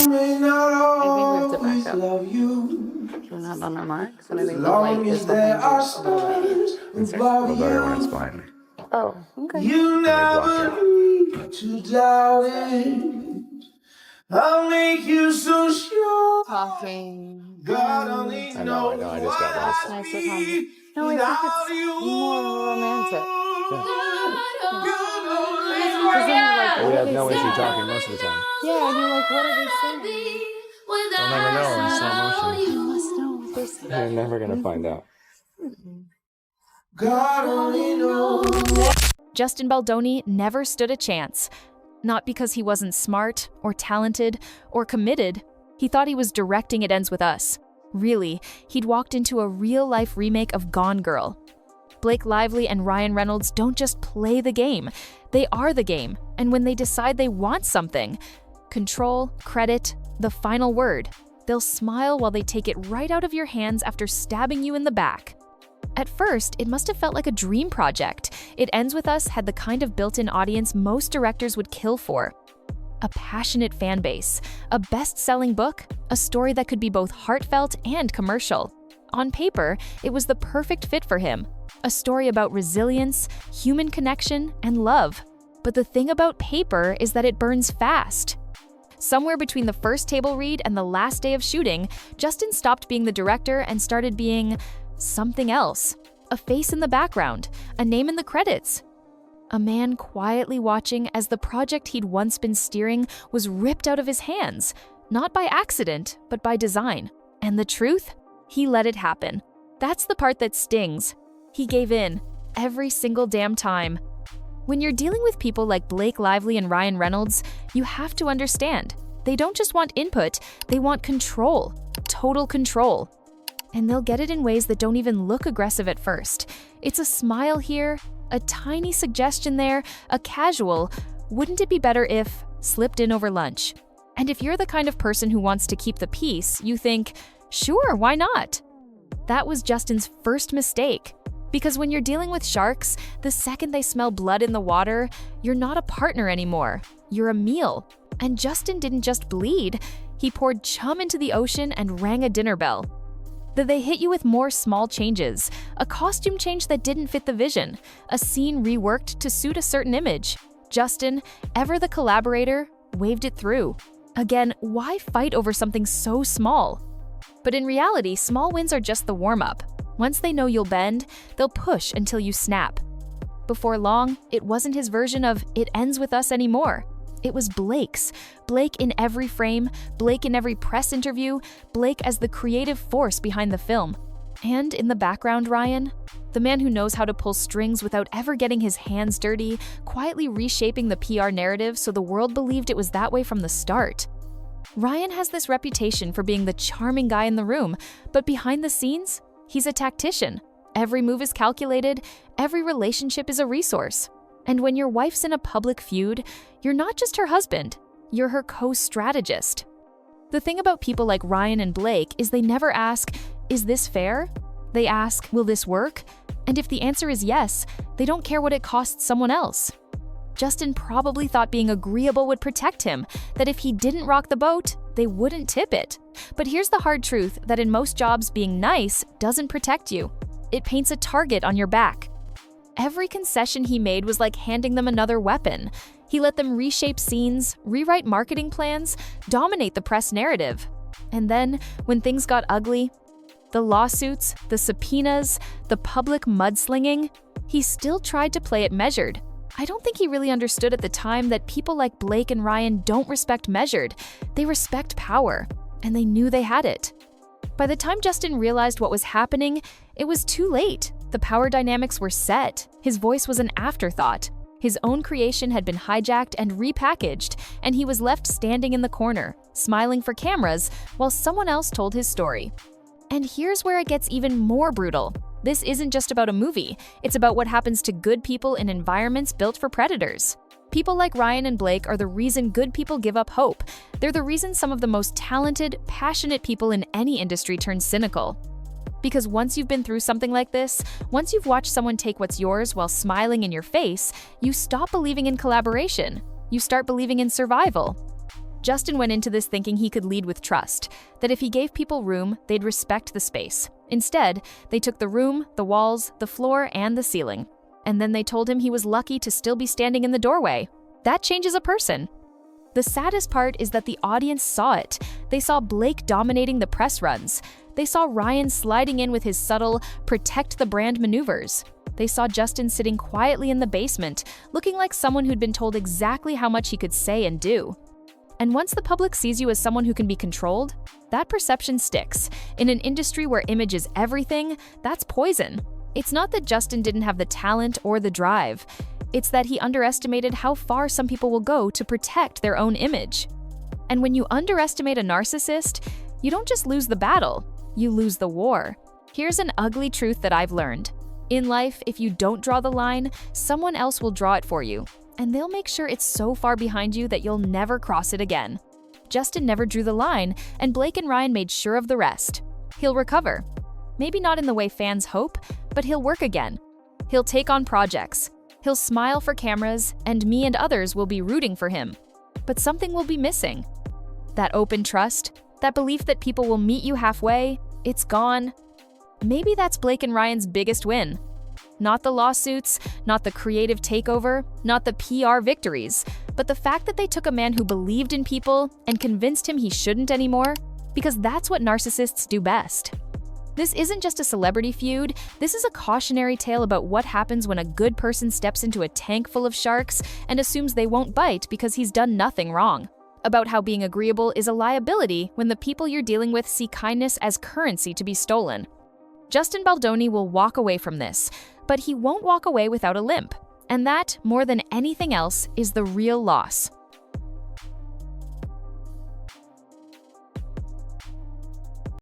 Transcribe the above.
may not I think we always have to back up. love you, We're not on our marks, and I as think the light long is as there behind are you a little bit. stars It's a above little better when it's you. blind. Oh, okay. You block never it. need to doubt it. I'll make you so sure. Talking. God only I know, knows I just got what lost. I'd Nice be talking. No, I without think it's you. more romantic. God only Because then you're like, We what have are they no issue saying? talking most of the time. Yeah, and you're like, what are they saying? I'll never know in slow motion. You must know what they're saying. You're never gonna find out. God only knows. Justin Baldoni never stood a chance. Not because he wasn't smart, or talented, or committed. He thought he was directing It Ends With Us. Really, he'd walked into a real-life remake of Gone Girl. Blake Lively and Ryan Reynolds don't just play the game. They are the game, and when they decide they want something, control, credit, the final word, they'll smile while they take it right out of your hands after stabbing you in the back. At first, it must have felt like a dream project. It Ends With Us had the kind of built-in audience most directors would kill for. A passionate fan base, a best-selling book, a story that could be both heartfelt and commercial. On paper, it was the perfect fit for him. A story about resilience, human connection, and love. But the thing about paper is that it burns fast. Somewhere between the first table read and the last day of shooting, Justin stopped being the director and started being something else. A face in the background, a name in the credits. A man quietly watching as the project he'd once been steering was ripped out of his hands, not by accident, but by design. And the truth? He let it happen. That's the part that stings. He gave in, every single damn time. When you're dealing with people like Blake Lively and Ryan Reynolds, you have to understand. They don't just want input, they want control. Total control. And they'll get it in ways that don't even look aggressive at first. It's a smile here, a tiny suggestion there, a casual, wouldn't it be better if, slipped in over lunch. And if you're the kind of person who wants to keep the peace, you think, sure, why not? That was Justin's first mistake. Because when you're dealing with sharks, the second they smell blood in the water, you're not a partner anymore. You're a meal. And Justin didn't just bleed, he poured chum into the ocean and rang a dinner bell. They hit you with more small changes, a costume change that didn't fit the vision, a scene reworked to suit a certain image. Justin, ever the collaborator, waved it through. Again, why fight over something so small? But in reality, small wins are just the warm-up. Once they know you'll bend, they'll push until you snap. Before long, it wasn't his version of It Ends With Us anymore. It was Blake's. Blake in every frame, Blake in every press interview, Blake as the creative force behind the film. And in the background, Ryan, the man who knows how to pull strings without ever getting his hands dirty, quietly reshaping the PR narrative so the world believed it was that way from the start. Ryan has this reputation for being the charming guy in the room, but behind the scenes, he's a tactician. Every move is calculated, every relationship is a resource. And when your wife's in a public feud, you're not just her husband, you're her co-strategist. The thing about people like Ryan and Blake is they never ask, is this fair? They ask, will this work? And if the answer is yes, they don't care what it costs someone else. Justin probably thought being agreeable would protect him, that if he didn't rock the boat, they wouldn't tip it. But here's the hard truth that in most jobs, being nice doesn't protect you. It paints a target on your back. Every concession he made was like handing them another weapon. He let them reshape scenes, rewrite marketing plans, dominate the press narrative. And then, when things got ugly, the lawsuits, the subpoenas, the public mudslinging, he still tried to play it measured. I don't think he really understood at the time that people like Blake and Ryan don't respect measured. They respect power, and they knew they had it. By the time Justin realized what was happening, it was too late. The power dynamics were set. His voice was an afterthought. His own creation had been hijacked and repackaged, and he was left standing in the corner, smiling for cameras, while someone else told his story. And here's where it gets even more brutal. This isn't just about a movie, it's about what happens to good people in environments built for predators. People like Ryan and Blake are the reason good people give up hope. They're the reason some of the most talented, passionate people in any industry turn cynical. Because once you've been through something like this, once you've watched someone take what's yours while smiling in your face, you stop believing in collaboration. You start believing in survival. Justin went into this thinking he could lead with trust, that if he gave people room, they'd respect the space. Instead, they took the room, the walls, the floor, and the ceiling. And then they told him he was lucky to still be standing in the doorway. That changes a person. The saddest part is that the audience saw it. They saw Blake dominating the press runs. They saw Ryan sliding in with his subtle, protect the brand maneuvers. They saw Justin sitting quietly in the basement, looking like someone who'd been told exactly how much he could say and do. And once the public sees you as someone who can be controlled, that perception sticks. In an industry where image is everything, that's poison. It's not that Justin didn't have the talent or the drive. It's that he underestimated how far some people will go to protect their own image. And when you underestimate a narcissist, you don't just lose the battle, you lose the war. Here's an ugly truth that I've learned. In life, if you don't draw the line, someone else will draw it for you, and they'll make sure it's so far behind you that you'll never cross it again. Justin never drew the line, and Blake and Ryan made sure of the rest. He'll recover. Maybe not in the way fans hope, but he'll work again. He'll take on projects. He'll smile for cameras, and me and others will be rooting for him. But something will be missing. That open trust, that belief that people will meet you halfway, it's gone. Maybe that's Blake and Ryan's biggest win. Not the lawsuits, not the creative takeover, not the PR victories, but the fact that they took a man who believed in people and convinced him he shouldn't anymore, because that's what narcissists do best. This isn't just a celebrity feud, this is a cautionary tale about what happens when a good person steps into a tank full of sharks and assumes they won't bite because he's done nothing wrong. About how being agreeable is a liability when the people you're dealing with see kindness as currency to be stolen. Justin Baldoni will walk away from this, but he won't walk away without a limp. And that, more than anything else, is the real loss.